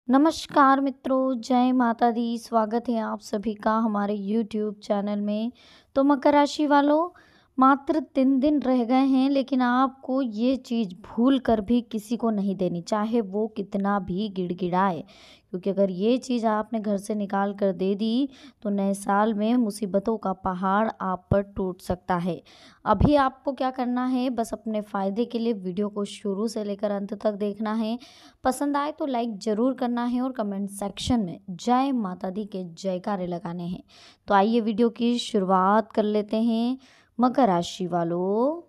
नमस्कार मित्रों, जय माता दी। स्वागत है आप सभी का हमारे यूट्यूब चैनल में। तो मकर राशि वालों, मात्र 3 दिन रह गए हैं, लेकिन आपको ये चीज़ भूल कर भी किसी को नहीं देनी, चाहे वो कितना भी गिड़गिड़ाए। क्योंकि अगर ये चीज़ आपने घर से निकाल कर दे दी तो नए साल में मुसीबतों का पहाड़ आप पर टूट सकता है। अभी आपको क्या करना है, बस अपने फ़ायदे के लिए वीडियो को शुरू से लेकर अंत तक देखना है। पसंद आए तो लाइक ज़रूर करना है और कमेंट सेक्शन में जय माता दी के जयकारे लगाने हैं। तो आइए वीडियो की शुरुआत कर लेते हैं। मकर राशि वालों,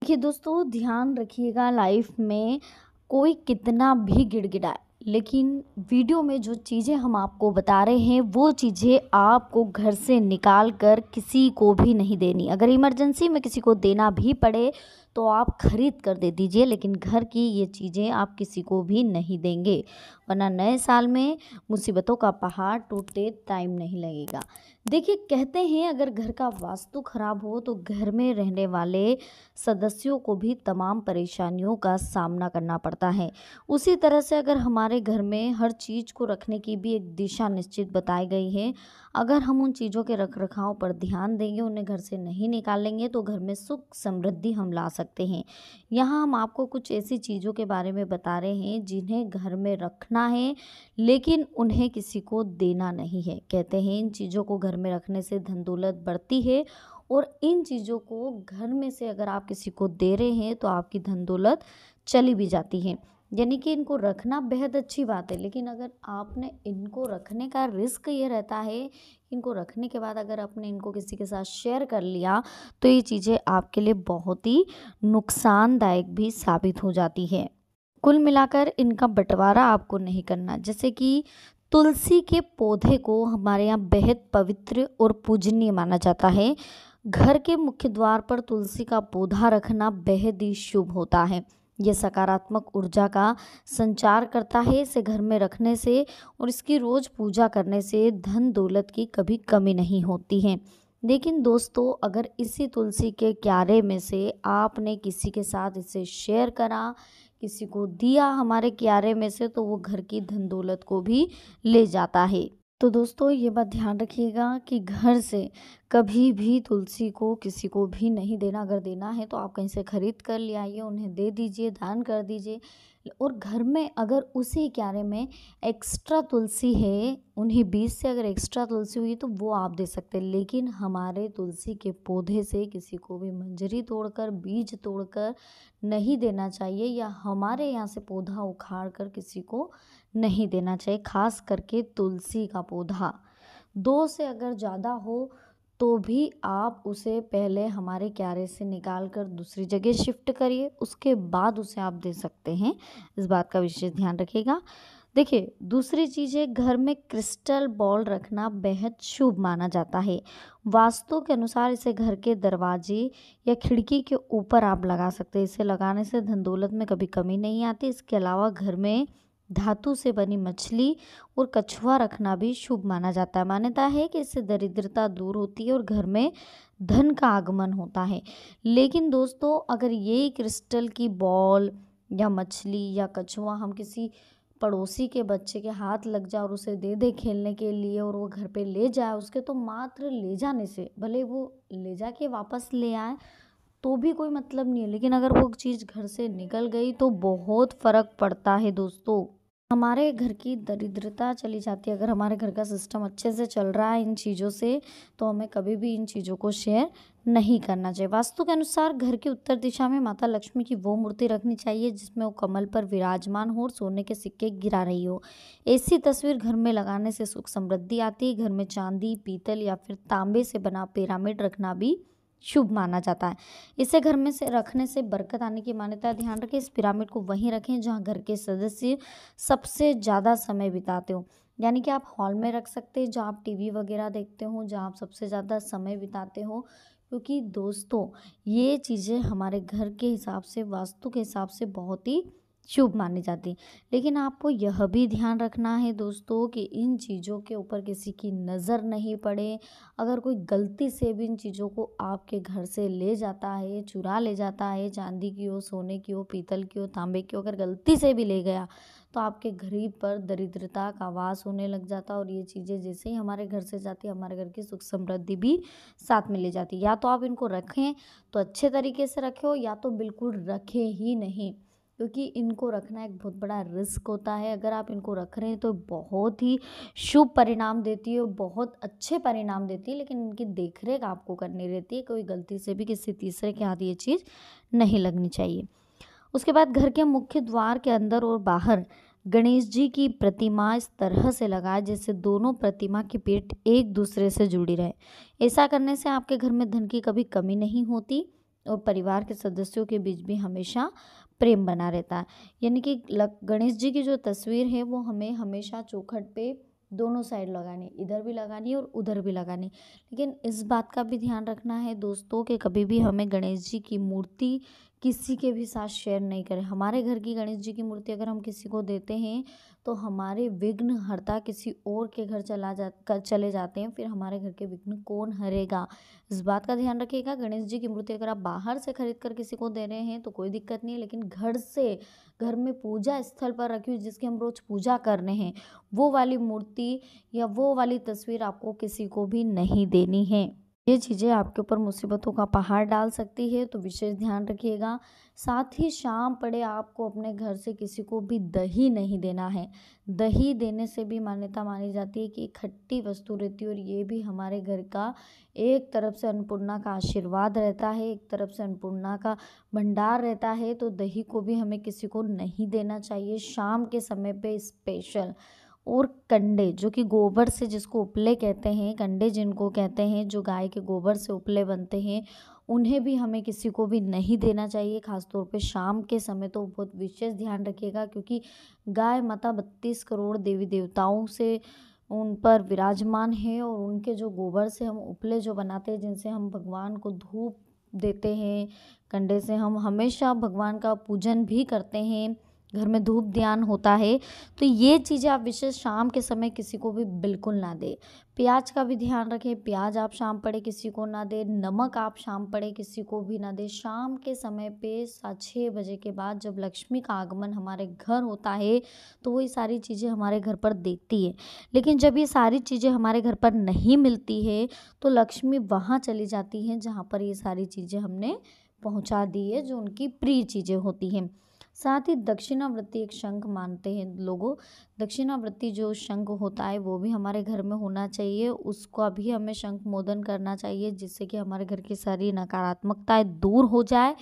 देखिए दोस्तों, ध्यान रखिएगा, लाइफ में कोई कितना भी गिड़गिड़ाए, लेकिन वीडियो में जो चीज़ें हम आपको बता रहे हैं वो चीज़ें आपको घर से निकाल कर किसी को भी नहीं देनी। अगर इमरजेंसी में किसी को देना भी पड़े तो आप खरीद कर दे दीजिए, लेकिन घर की ये चीज़ें आप किसी को भी नहीं देंगे, वरना नए साल में मुसीबतों का पहाड़ टूटते टाइम नहीं लगेगा। देखिए, कहते हैं अगर घर का वास्तु खराब हो तो घर में रहने वाले सदस्यों को भी तमाम परेशानियों का सामना करना पड़ता है। उसी तरह से अगर हमारे घर में हर चीज़ को रखने की भी एक दिशा निश्चित बताई गई है, अगर हम उन चीज़ों के रख रखाव पर ध्यान देंगे, उन्हें घर से नहीं निकालेंगे, तो घर में सुख समृद्धि हम ला सकते हैं। यहाँ हम आपको कुछ ऐसी चीज़ों के बारे में बता रहे हैं जिन्हें घर में रखना है, लेकिन उन्हें किसी को देना नहीं है। कहते हैं इन चीज़ों को घर में रखने से धन दौलत बढ़ती है, और इन चीज़ों को घर में से अगर आप किसी को दे रहे हैं तो आपकी धन दौलत चली भी जाती है। यानी कि इनको रखना बेहद अच्छी बात है, लेकिन अगर आपने इनको रखने का रिस्क ये रहता है, इनको रखने के बाद अगर आपने इनको किसी के साथ शेयर कर लिया तो ये चीज़ें आपके लिए बहुत ही नुकसानदायक भी साबित हो जाती है। कुल मिलाकर इनका बंटवारा आपको नहीं करना। जैसे कि तुलसी के पौधे को हमारे यहाँ बेहद पवित्र और पूजनीय माना जाता है। घर के मुख्य द्वार पर तुलसी का पौधा रखना बेहद ही शुभ होता है। यह सकारात्मक ऊर्जा का संचार करता है। इसे घर में रखने से और इसकी रोज पूजा करने से धन दौलत की कभी कमी नहीं होती है। लेकिन दोस्तों, अगर इसी तुलसी के क्यारे में से आपने किसी के साथ इसे शेयर करा, किसी को दिया हमारे क्यारे में से, तो वो घर की धन दौलत को भी ले जाता है। तो दोस्तों, ये बात ध्यान रखिएगा कि घर से कभी भी तुलसी को किसी को भी नहीं देना। अगर देना है तो आप कहीं से खरीद कर ले आइए, उन्हें दे दीजिए, दान कर दीजिए। और घर में अगर उसी क्यारे में एक्स्ट्रा तुलसी है, उन्हीं बीज से अगर एक्स्ट्रा तुलसी हुई तो वो आप दे सकते हैं, लेकिन हमारे तुलसी के पौधे से किसी को भी मंजरी तोड़कर, बीज तोड़कर नहीं देना चाहिए, या हमारे यहाँ से पौधा उखाड़ कर किसी को नहीं देना चाहिए। खास करके तुलसी का पौधा 2 से अगर ज़्यादा हो तो भी आप उसे पहले हमारे क्यारे से निकाल कर दूसरी जगह शिफ्ट करिए, उसके बाद उसे आप दे सकते हैं। इस बात का विशेष ध्यान रखिएगा। देखिए, दूसरी चीज़ है, घर में क्रिस्टल बॉल रखना बेहद शुभ माना जाता है। वास्तु के अनुसार इसे घर के दरवाजे या खिड़की के ऊपर आप लगा सकते हैं। इसे लगाने से धन दौलत में कभी कमी नहीं आती। इसके अलावा घर में धातु से बनी मछली और कछुआ रखना भी शुभ माना जाता है। मान्यता है कि इससे दरिद्रता दूर होती है और घर में धन का आगमन होता है। लेकिन दोस्तों, अगर ये क्रिस्टल की बॉल या मछली या कछुआ हम किसी पड़ोसी के बच्चे के हाथ लग जाए और उसे दे दे खेलने के लिए, और वो घर पे ले जाए, उसके तो मात्र ले जाने से, भले वो ले जाके वापस ले आए तो भी कोई मतलब नहीं है, लेकिन अगर वो चीज़ घर से निकल गई तो बहुत फ़र्क पड़ता है दोस्तों। हमारे घर की दरिद्रता चली जाती है। अगर हमारे घर का सिस्टम अच्छे से चल रहा है इन चीज़ों से, तो हमें कभी भी इन चीज़ों को शेयर नहीं करना चाहिए। वास्तु के अनुसार घर की उत्तर दिशा में माता लक्ष्मी की वो मूर्ति रखनी चाहिए जिसमें वो कमल पर विराजमान हो और सोने के सिक्के गिरा रही हो। ऐसी तस्वीर घर में लगाने से सुख समृद्धि आती है। घर में चांदी, पीतल या फिर तांबे से बना पिरामिड रखना भी शुभ माना जाता है। इसे घर में से रखने से बरकत आने की मान्यता है। ध्यान रखें, इस पिरामिड को वहीं रखें जहाँ घर के सदस्य सबसे ज़्यादा समय बिताते हो। यानी कि आप हॉल में रख सकते हैं जहाँ आप टीवी वगैरह देखते हो, जहाँ आप सबसे ज़्यादा समय बिताते हो। क्योंकि दोस्तों, ये चीज़ें हमारे घर के हिसाब से, वास्तु के हिसाब से बहुत ही शुभ मानी जाती है। लेकिन आपको यह भी ध्यान रखना है दोस्तों कि इन चीज़ों के ऊपर किसी की नज़र नहीं पड़े। अगर कोई गलती से भी इन चीज़ों को आपके घर से ले जाता है, चुरा ले जाता है, चांदी की हो, सोने की हो, पीतल की हो, तांबे की हो, अगर गलती से भी ले गया तो आपके घर पर दरिद्रता का वास होने लग जाता है। और ये चीज़ें जैसे ही हमारे घर से जाती है, हमारे घर की सुख समृद्धि भी साथ में ले जाती है। या तो आप इनको रखें तो अच्छे तरीके से रखें, या तो बिल्कुल रखें ही नहीं, क्योंकि इनको रखना एक बहुत बड़ा रिस्क होता है। अगर आप इनको रख रहे हैं तो बहुत ही शुभ परिणाम देती है और बहुत अच्छे परिणाम देती है, लेकिन इनकी देखरेख आपको करनी रहती है। कोई गलती से भी किसी तीसरे के हाथ ये चीज़ नहीं लगनी चाहिए। उसके बाद घर के मुख्य द्वार के अंदर और बाहर गणेश जी की प्रतिमा इस तरह से लगाए जैसे दोनों प्रतिमा की पीठ एक दूसरे से जुड़ी रहे। ऐसा करने से आपके घर में धन की कभी कमी नहीं होती और परिवार के सदस्यों के बीच भी हमेशा प्रेम बना रहता है। यानी कि गणेश जी की जो तस्वीर है वो हमें हमेशा चौखट पे दोनों साइड लगानी, इधर भी लगानी और उधर भी लगानी। लेकिन इस बात का भी ध्यान रखना है दोस्तों कि कभी भी हमें गणेश जी की मूर्ति किसी के भी साथ शेयर नहीं करें। हमारे घर की गणेश जी की मूर्ति अगर हम किसी को देते हैं तो हमारे विघ्न हरता किसी और के घर चले जाते हैं, फिर हमारे घर के विघ्न कौन हरेगा। इस बात का ध्यान रखिएगा। गणेश जी की मूर्ति अगर आप बाहर से खरीद कर किसी को दे रहे हैं तो कोई दिक्कत नहीं है, लेकिन घर में पूजा स्थल पर रखी हुई जिसकी हम रोज पूजा कर रहे हैं, वो वाली मूर्ति या वो वाली तस्वीर आपको किसी को भी नहीं देनी है। ये चीज़ें आपके ऊपर मुसीबतों का पहाड़ डाल सकती है, तो विशेष ध्यान रखिएगा। साथ ही शाम पड़े आपको अपने घर से किसी को भी दही नहीं देना है। दही देने से भी मान्यता मानी जाती है कि खट्टी वस्तु रहती है और ये भी हमारे घर का एक तरफ से अन्नपूर्णा का आशीर्वाद रहता है, एक तरफ से अन्नपूर्णा का भंडार रहता है। तो दही को भी हमें किसी को नहीं देना चाहिए शाम के समय पे स्पेशल। और कंडे जो कि गोबर से, जिसको उपले कहते हैं, कंडे जिनको कहते हैं, जो गाय के गोबर से उपले बनते हैं, उन्हें भी हमें किसी को भी नहीं देना चाहिए, खासतौर पे शाम के समय। तो बहुत विशेष ध्यान रखिएगा, क्योंकि गाय माता 32 करोड़ देवी देवताओं से उन पर विराजमान है और उनके जो गोबर से हम उपले जो बनाते हैं, जिनसे हम भगवान को धूप देते हैं, कंडे से हम हमेशा भगवान का पूजन भी करते हैं, घर में धूप ध्यान होता है। तो ये चीज़ें आप विशेष शाम के समय किसी को भी बिल्कुल ना दें। प्याज का भी ध्यान रखें, प्याज आप शाम पड़े किसी को ना दें, नमक आप शाम पड़े किसी को भी ना दें। शाम के समय पे 6 बजे के बाद जब लक्ष्मी का आगमन हमारे घर होता है तो वो ये सारी चीज़ें हमारे घर पर देखती है। लेकिन जब ये सारी चीज़ें हमारे घर पर नहीं मिलती है तो लक्ष्मी वहाँ चली जाती हैं जहाँ पर ये सारी चीज़ें हमने पहुँचा दी है, जो उनकी प्रिय चीज़ें होती हैं। साथ ही दक्षिणावर्ती एक शंख मानते हैं लोगों। दक्षिणावर्ती जो शंख होता है वो भी हमारे घर में होना चाहिए, उसका भी हमें शंख मोदन करना चाहिए, जिससे कि हमारे घर की सारी नकारात्मकताएं दूर हो जाए।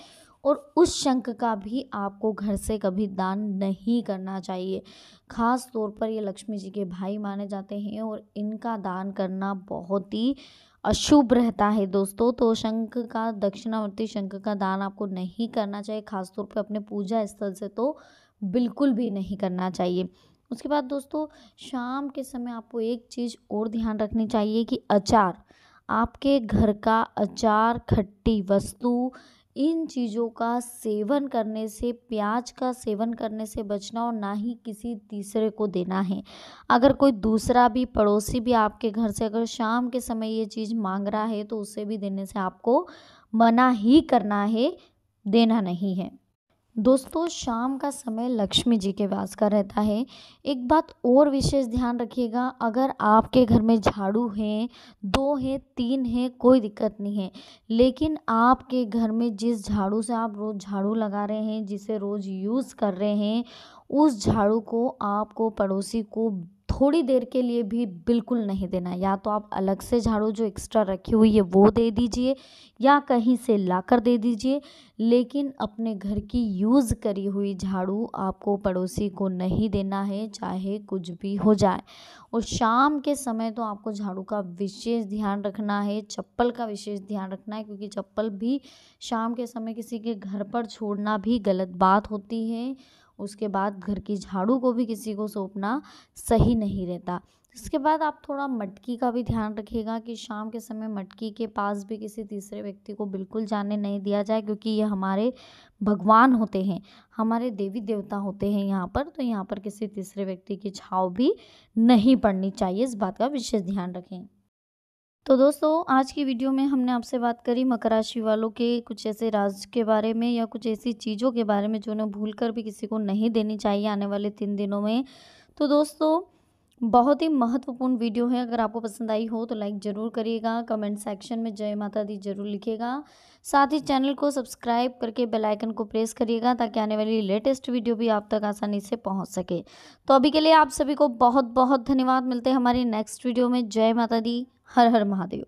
और उस शंख का भी आपको घर से कभी दान नहीं करना चाहिए। खास तौर पर ये लक्ष्मी जी के भाई माने जाते हैं और इनका दान करना बहुत ही अशुभ रहता है दोस्तों। तो शंख का, दक्षिणावर्ती शंख का दान आपको नहीं करना चाहिए, खासतौर पे अपने पूजा स्थल से तो बिल्कुल भी नहीं करना चाहिए। उसके बाद दोस्तों, शाम के समय आपको एक चीज़ और ध्यान रखनी चाहिए कि अचार, आपके घर का अचार, खट्टी वस्तु, इन चीज़ों का सेवन करने से, प्याज का सेवन करने से बचना और ना ही किसी तीसरे को देना है। अगर कोई दूसरा भी पड़ोसी भी आपके घर से अगर शाम के समय ये चीज़ मांग रहा है तो उसे भी देने से आपको मना ही करना है, देना नहीं है। दोस्तों, शाम का समय लक्ष्मी जी के वास का रहता है। एक बात और विशेष ध्यान रखिएगा, अगर आपके घर में झाड़ू हैं, 2 हैं, 3 हैं, कोई दिक्कत नहीं है, लेकिन आपके घर में जिस झाड़ू से आप रोज़ झाड़ू लगा रहे हैं, जिसे रोज़ यूज़ कर रहे हैं, उस झाड़ू को आपको पड़ोसी को थोड़ी देर के लिए भी बिल्कुल नहीं देना। या तो आप अलग से झाड़ू जो एक्स्ट्रा रखी हुई है वो दे दीजिए या कहीं से लाकर दे दीजिए, लेकिन अपने घर की यूज़ करी हुई झाड़ू आपको पड़ोसी को नहीं देना है, चाहे कुछ भी हो जाए। और शाम के समय तो आपको झाड़ू का विशेष ध्यान रखना है, चप्पल का विशेष ध्यान रखना है, क्योंकि चप्पल भी शाम के समय किसी के घर पर छोड़ना भी गलत बात होती है। उसके बाद घर की झाड़ू को भी किसी को सौंपना सही नहीं रहता। इसके बाद आप थोड़ा मटकी का भी ध्यान रखिएगा कि शाम के समय मटकी के पास भी किसी तीसरे व्यक्ति को बिल्कुल जाने नहीं दिया जाए, क्योंकि ये हमारे भगवान होते हैं, हमारे देवी देवता होते हैं यहाँ पर। तो यहाँ पर किसी तीसरे व्यक्ति की छाँव भी नहीं पड़नी चाहिए, इस बात का विशेष ध्यान रखें। तो दोस्तों आज की वीडियो में हमने आपसे बात करी मकर राशि वालों के कुछ ऐसे राज के बारे में या कुछ ऐसी चीज़ों के बारे में जो उन्हें भूल कर भी किसी को नहीं देनी चाहिए आने वाले 3 दिनों में। तो दोस्तों बहुत ही महत्वपूर्ण वीडियो है, अगर आपको पसंद आई हो तो लाइक ज़रूर करिएगा, कमेंट सेक्शन में जय माता दी ज़रूर लिखिएगा। साथ ही चैनल को सब्सक्राइब करके बेल आइकन को प्रेस करिएगा ताकि आने वाली लेटेस्ट वीडियो भी आप तक आसानी से पहुंच सके। तो अभी के लिए आप सभी को बहुत बहुत धन्यवाद। मिलते हैं हमारी नेक्स्ट वीडियो में। जय माता दी। हर हर महादेव।